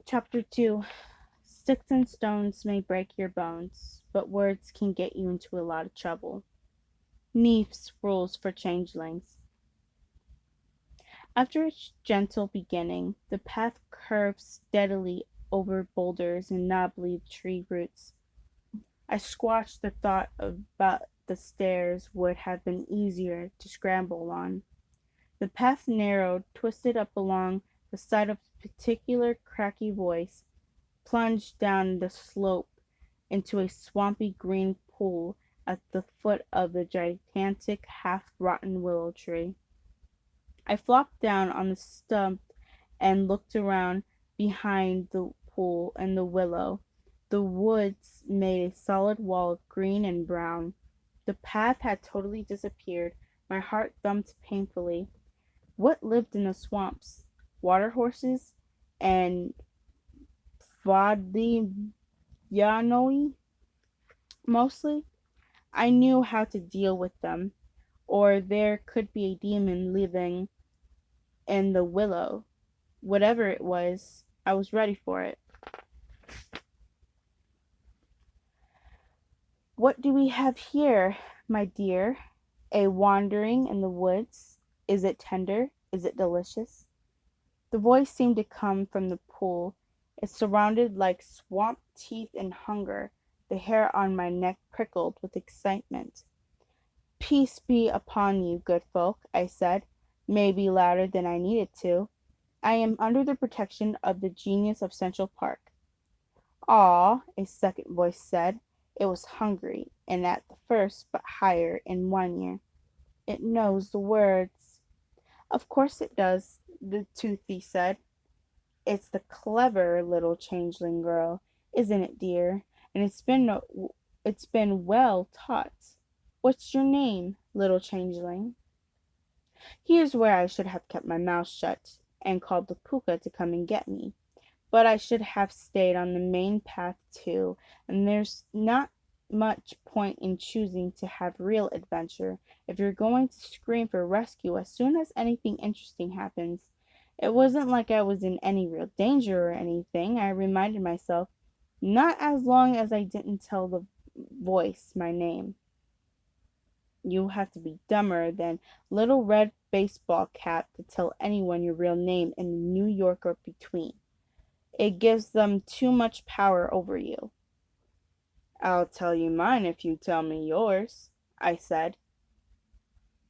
Chapter 2. Sticks and stones may break your bones, but words can get you into a lot of trouble. Neef's rules for changelings. After its gentle beginning, the path curved steadily over boulders and knobbly tree roots. I squashed the thought about the stairs would have been easier to scramble on. The path narrowed, twisted up along the side of a particular cracky voice, plunged down the slope into a swampy green pool at the foot of the gigantic half-rotten willow tree. I flopped down on the stump and looked around behind the pool and the willow. The woods made a solid wall of green and brown. The path had totally disappeared. My heart thumped painfully. What lived in the swamps? Water horses and Vadianoi? Mostly. I knew how to deal with them. Or there could be a demon living in the willow. Whatever it was, I was ready for it. What do we have here, my dear? A wandering in the woods? Is it tender? Is it delicious? The voice seemed to come from the pool. It surrounded like swamp teeth in hunger. The hair on my neck prickled with excitement. Peace be upon you, good folk, I said, maybe louder than I needed to. I am under the protection of the genius of Central Park. "Ah," a second voice said. It was hungry, and at the first, but higher in one ear. "It knows the words." "Of course it does," the toothy said. "It's the clever little changeling girl, isn't it, dear? And it's been well taught. What's your name, little changeling?" Here's where I should have kept my mouth shut and called the Pooka to come and get me. But I should have stayed on the main path too, and there's not much point in choosing to have real adventure if you're going to scream for rescue as soon as anything interesting happens. It wasn't like I was in any real danger or anything, I reminded myself, not as long as I didn't tell the voice my name. You have to be dumber than Little Red Baseball Cap to tell anyone your real name in New York or between. It gives them too much power over you. "I'll tell you mine if you tell me yours," I said.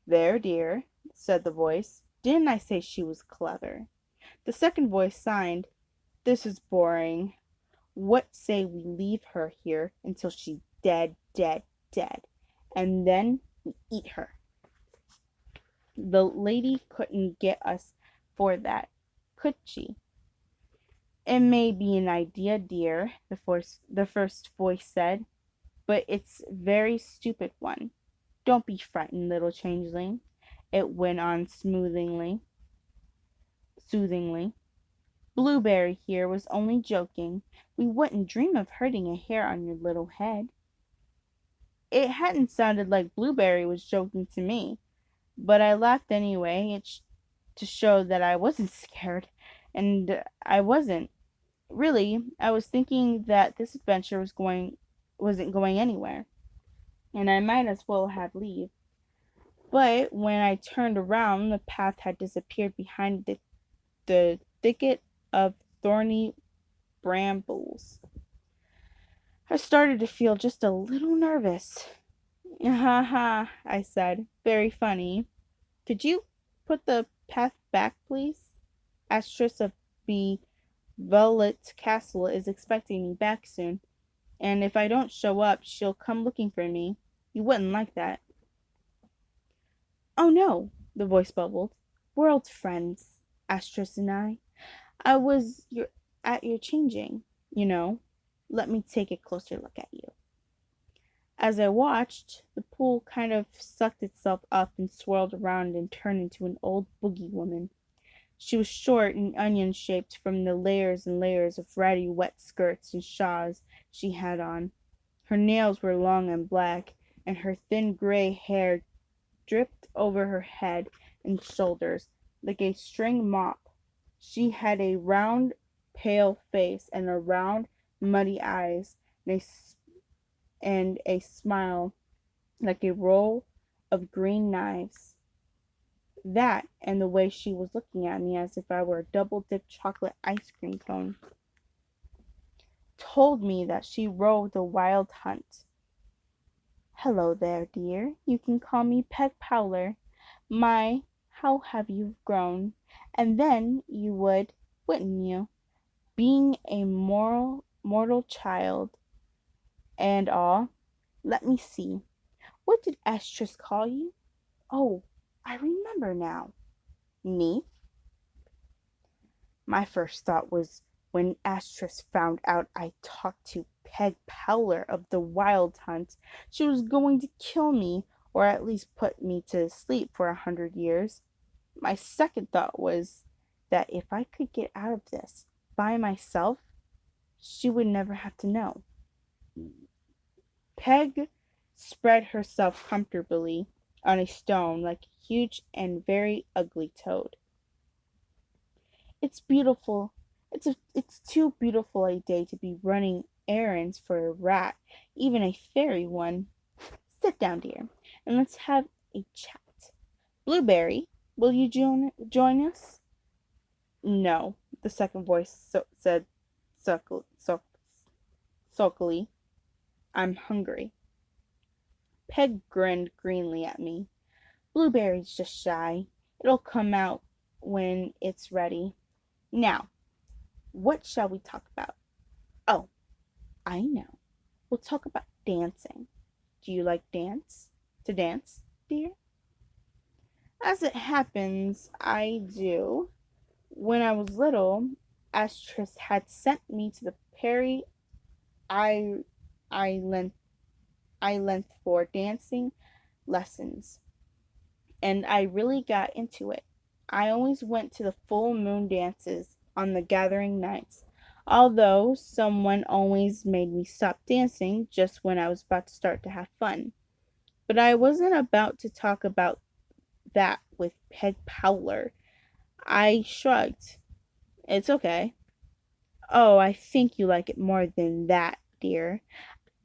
"There, dear," said the voice. Didn't I say she was clever? The second voice signed. "This is boring. What say we leave her here until she's dead, dead, dead, and then we eat her?" The lady couldn't get us for that, could she? "It may be an idea, dear," the first voice said, "but it's a very stupid one. Don't be frightened, little changeling," it went on soothingly. "Blueberry here was only joking. We wouldn't dream of hurting a hair on your little head." It hadn't sounded like Blueberry was joking to me, but I laughed anyway, to show that I wasn't scared, and I wasn't. Really, I was thinking that this adventure wasn't going anywhere, and I might as well have leave. But when I turned around, the path had disappeared behind the thicket of thorny brambles. I started to feel just a little nervous. "Ha ha," I said. "Very funny. Could you put the path back, please? Astress of the Velvet Castle is expecting me back soon, and if I don't show up, she'll come looking for me. You wouldn't like that." "Oh no," the voice bubbled. "We're old friends, Astress and I. I was at your changing, you know. Let me take a closer look at you." As I watched, the pool kind of sucked itself up and swirled around and turned into an old boogie woman. She was short and onion-shaped from the layers and layers of ratty wet skirts and shawls she had on. Her nails were long and black, and her thin gray hair dripped over her head and shoulders like a string mop. She had a round pale face and a round, muddy eyes and a smile like a row of green knives. That, and the way she was looking at me as if I were a double-dipped chocolate ice cream cone, told me that she rode the wild hunt. "Hello there, dear. You can call me Peg Powler. My, how have you grown!" And then you would, wouldn't you? Being a mortal child and all. Let me see. What did Estrus call you? Oh, I remember now. Me? My first thought was when Astrus found out I talked to Peg Powler of the Wild Hunt, she was going to kill me, or at least put me to sleep for 100 years. My second thought was that if I could get out of this by myself, she would never have to know. Peg spread herself comfortably on a stone like a huge and very ugly toad. It's beautiful. It's too beautiful a day to be running errands for a rat, even a fairy one. Sit down, dear, and let's have a chat. Blueberry, will you join us? No, the second voice said sulkily. I'm hungry. Peg grinned greenly at me. Blueberry's just shy. It'll come out when it's ready. Now, what shall we talk about? Oh, I know. We'll talk about dancing. Do you like to dance, dear? As it happens, I do. When I was little, Astris had sent me to the Perry I Island for dancing lessons, and I really got into it. I always went to the full moon dances on the gathering nights, although someone always made me stop dancing just when I was about to start to have fun. But I wasn't about to talk about that with Peg Powler. I shrugged. It's okay. Oh, I think you like it more than that, dear.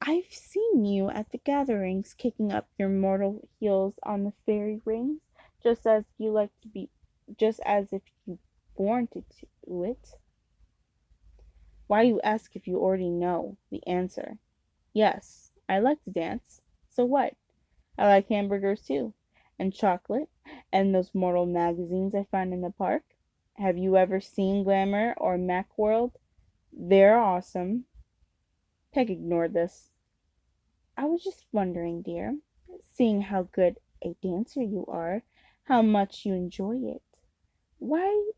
I've seen you at the gatherings kicking up your mortal heels on the fairy rings, just as you like to be, just as if you born to do it. Why you ask if you already know the answer? Yes, I like to dance. So what? I like hamburgers too, and chocolate, and those mortal magazines I find in the park. Have you ever seen Glamour or Macworld? They're awesome. Peg ignored this. I was just wondering, dear, seeing how good a dancer you are, how much you enjoy it, why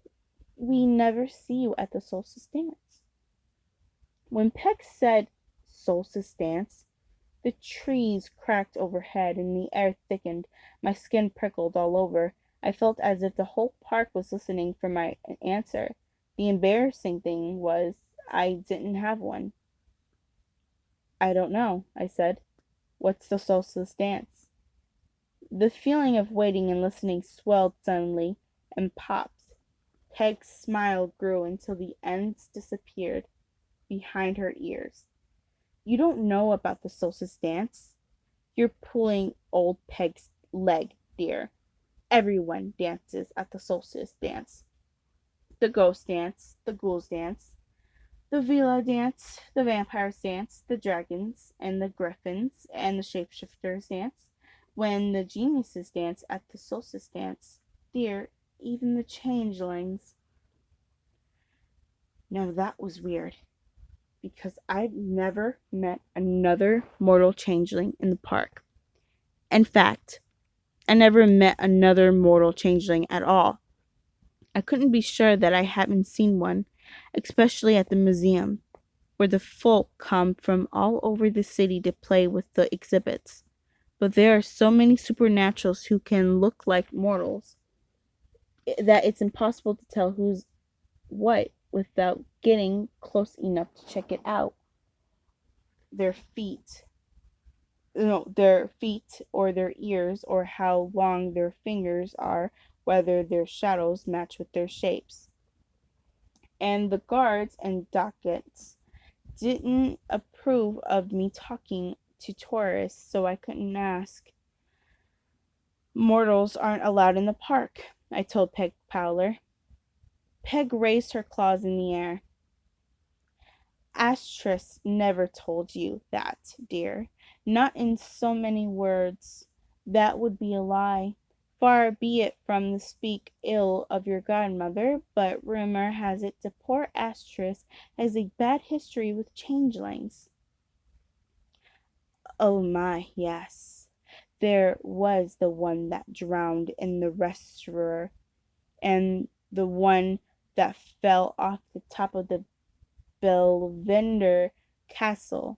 we never see you at the solstice dance. When Peg said solstice dance, the trees cracked overhead and the air thickened. My skin prickled all over. I felt as if the whole park was listening for my answer. The embarrassing thing was I didn't have one. I don't know, I said. What's the solstice dance? The feeling of waiting and listening swelled suddenly and popped. Peg's smile grew until the ends disappeared behind her ears. You don't know about the solstice dance? You're pulling old Peg's leg, dear. Everyone dances at the solstice dance. The ghost dance, the ghouls dance, the villa dance, the vampires dance, the dragons and the griffins and the shapeshifters dance. When the geniuses dance at the solstice dance, dear, even the changelings. Now that was weird, because I've never met another mortal changeling in the park. In fact, I never met another mortal changeling at all. I couldn't be sure that I hadn't seen one, especially at the museum, where the folk come from all over the city to play with the exhibits. But there are so many supernaturals who can look like mortals that it's impossible to tell who's what without getting close enough to check it out. Their feet, their feet or their ears, or how long their fingers are, whether their shadows match with their shapes. and the guards and dockets didn't approve of me talking to tourists, so I couldn't ask. Mortals aren't allowed in the park, I told Peg Powler. Peg raised her claws in the air. Astris never told you that, dear. Not in so many words. That would be a lie. Far be it from to speak ill of your godmother, but rumor has it the poor Astris has a bad history with changelings. Oh my, yes. There was the one that drowned in the restaurant, and the one that fell off the top of the Belvender Castle,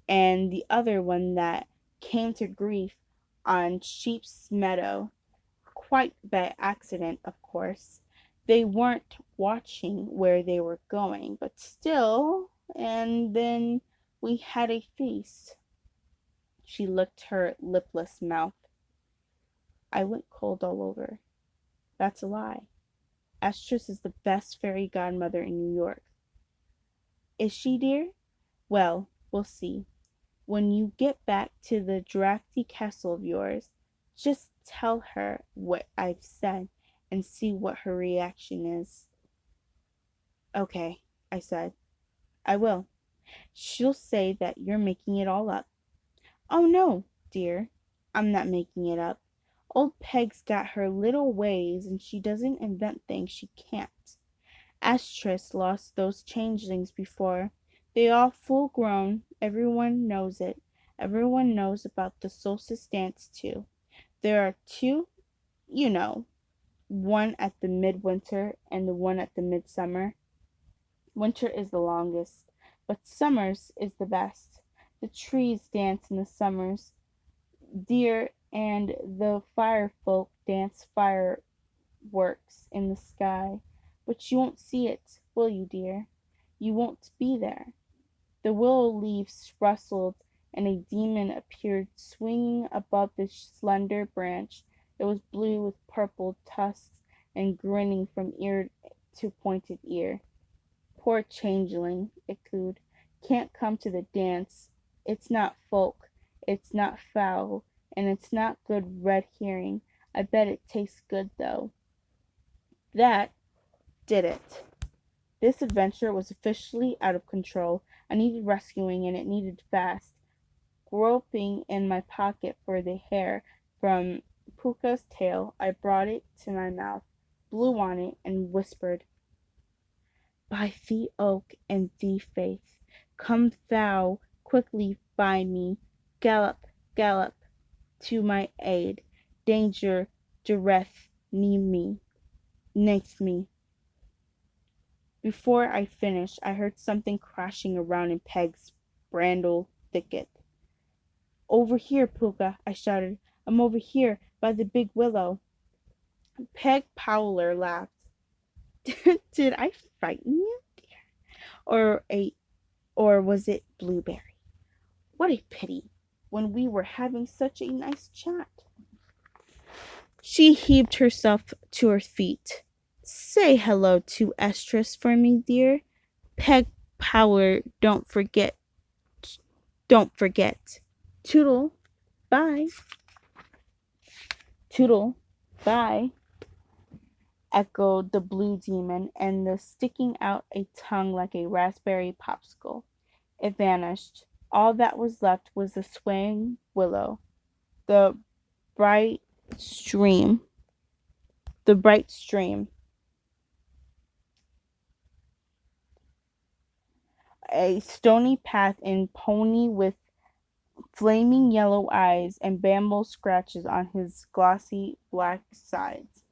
and the other one that came to grief on Sheep's Meadow, quite by accident, of course. They weren't watching where they were going, but still, and then we had a feast. She licked her lipless mouth. I went cold all over. That's a lie. Astris is the best fairy godmother in New York. Is she, dear? Well, we'll see. When you get back to the drafty castle of yours, just tell her what I've said and see what her reaction is. Okay, I said. I will. She'll say that you're making it all up. Oh no, dear, I'm not making it up. Old Peg's got her little ways and she doesn't invent things she can't. Astris lost those changelings before. They all full grown. Everyone knows it. Everyone knows about the solstice dance too. There are two, you know, one at the midwinter and the one at the midsummer. Winter is the longest, but summers is the best. The trees dance in the summers, dear, and the fire folk dance fireworks in the sky. But you won't see it, will you, dear? You won't be there. The willow leaves rustled, and a demon appeared swinging above the slender branch. It was blue with purple tusks and grinning from ear to pointed ear. Poor changeling, it cooed. Can't come to the dance. It's not folk. It's not foul. And it's not good red herring. I bet it tastes good, though. That did it. This adventure was officially out of control. I needed rescuing, and it needed fast. Groping in my pocket for the hair from Puka's tail, I brought it to my mouth, blew on it, and whispered, By the oak and the faith, come thou quickly by me. Gallop, gallop to my aid. Danger dureth neath me. Before I finished, I heard something crashing around in Peg's brindle thicket. Over here, Puka, I shouted. I'm over here, by the big willow. Peg Powler laughed. Did I frighten you, dear? Or was it Blueberry? What a pity, when we were having such a nice chat. She heaved herself to her feet. Say hello to Estrus for me, dear. Peg Powler, don't forget. Don't forget. Toodle, bye. Toodle, bye, echoed the blue demon, and the sticking out a tongue like a raspberry popsicle. It vanished. All that was left was the swaying willow, the bright stream, the bright stream, a stony path and pony with flaming yellow eyes and bamble scratches on his glossy black sides.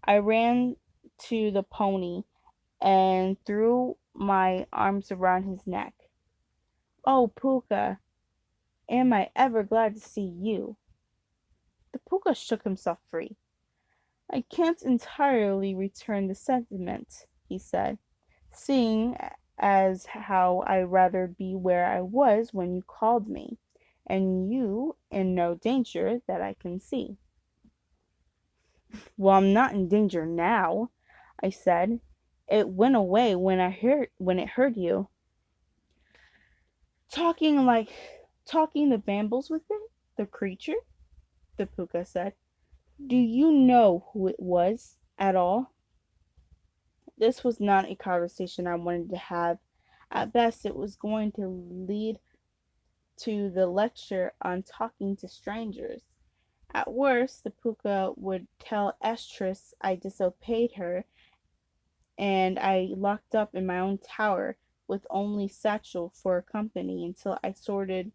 I ran to the pony and threw my arms around his neck. Oh, Puka, am I ever glad to see you. The Puka shook himself free. I can't entirely return the sentiment, he said, seeing as how I rather be where I was when you called me, and you in no danger that I can see. Well, I'm not in danger now, I said. It went away when it heard you. Talking the bambles with it? The creature? The puka said. Do you know who it was at all? This was not a conversation I wanted to have. At best, it was going to lead to the lecture on talking to strangers. At worst, the puka would tell Estrus I disobeyed her and I locked up in my own tower with only Satchel for company till I sorted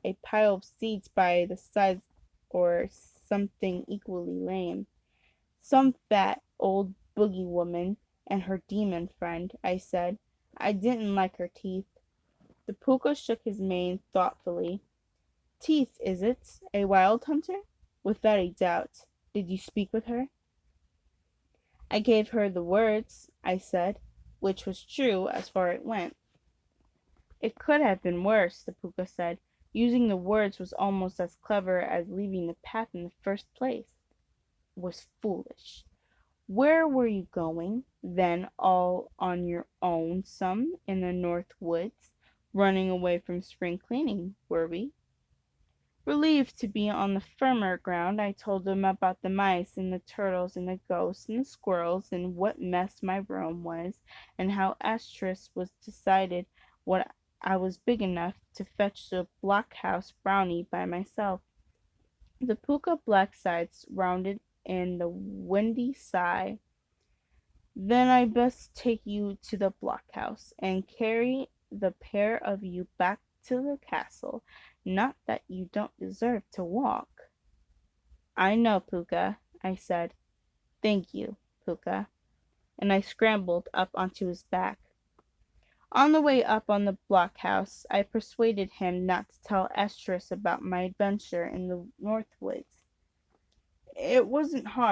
a pile of seeds by the size or something equally lame. Some fat old boogie woman and her demon friend, I said. I didn't like her teeth. The puka shook his mane thoughtfully. Teeth, is it? A wild hunter? Without a doubt. Did you speak with her? I gave her the words, I said, which was true as far as it went. It could have been worse, the puka said. Using the words was almost as clever as leaving the path in the first place. It was foolish. Where were you going, then, all on your own, some in the north woods, running away from spring cleaning, were we? Relieved to be on the firmer ground, I told him about the mice and the turtles and the ghosts and the squirrels and what mess my room was, and how Astris was decided what I was big enough to fetch the blockhouse brownie by myself. The puka black sides rounded in the windy sigh. Then I best take you to the blockhouse and carry the pair of you back to the castle. Not that you don't deserve to walk. I know, Puka, I said. Thank you, Puka. And I scrambled up onto his back. On the way up on the blockhouse, I persuaded him not to tell Estrus about my adventure in the North Woods. It wasn't hard.